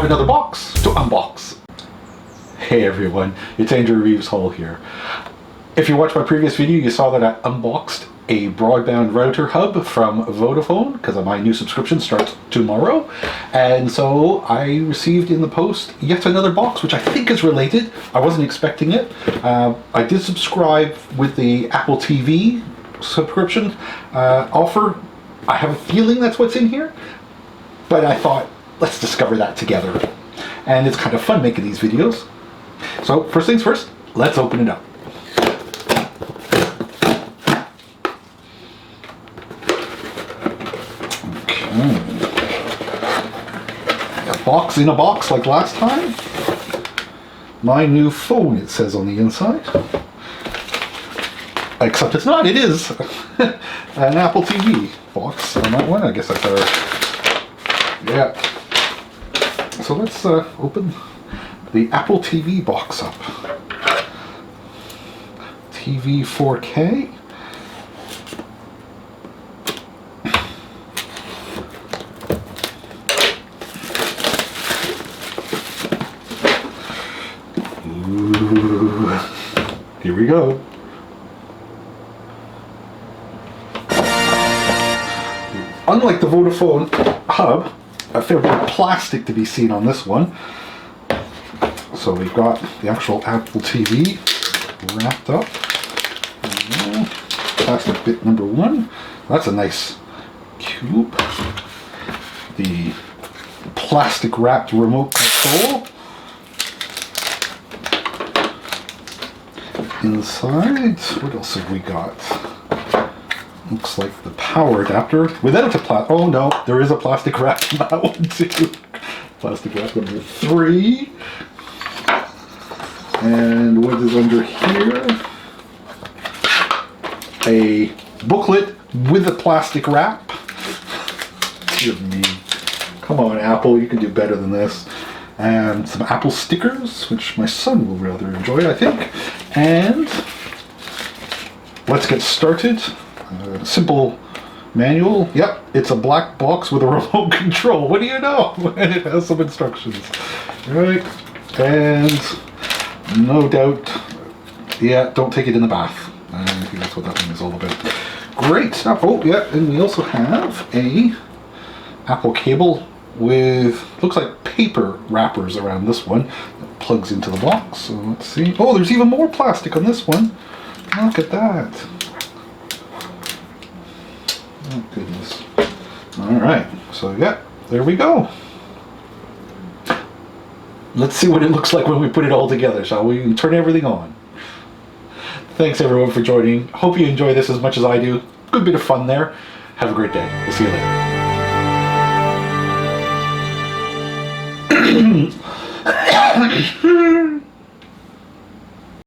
another box to unbox. Hey everyone, it's Andrew Reeves-Hall here. If you watched my previous video, you saw that I unboxed a broadband router hub from Vodafone because my new subscription starts tomorrow. And so I received in the post yet another box, which I think is related. I wasn't expecting it. I did subscribe with the Apple TV subscription offer. I have a feeling that's what's in here, but I thought, let's discover that together. And it's kind of fun making these videos. So first things first, let's open it up. A box in a box like last time. My new phone, it says on the inside. Except it's not, it is an Apple TV box on that one. I guess that's our, yeah. So let's open the Apple TV box up. TV 4K. Ooh. Here we go. Unlike the Vodafone hub, a fair bit of plastic to be seen on this one. So we've got the actual Apple TV wrapped up. Plastic bit number one. That's a nice cube. The plastic wrapped remote control. Inside, what else have we got? Looks like the power adapter. Without a plastic, oh no, there is a plastic wrap in that one too. Plastic wrap number 3. And what is under here? A booklet with a plastic wrap. Dear me. Come on, Apple, you can do better than this. And some Apple stickers, which my son will rather enjoy, I think. And let's get started. Simple manual. Yep, it's a black box with a remote control. What do you know? And it has some instructions. Right, and no doubt, yeah, don't take it in the bath. I think that's what that thing is all about. Great. Oh, yeah, and we also have a Apple cable with, looks like paper wrappers around this one that plugs into the box. So let's see. Oh, there's even more plastic on this one. Look at that. Oh goodness. Alright, so yeah, there we go. Let's see what it looks like when we put it all together, shall we? And turn everything on. Thanks everyone for joining. Hope you enjoy this as much as I do. Good bit of fun there. Have a great day. We'll see you later.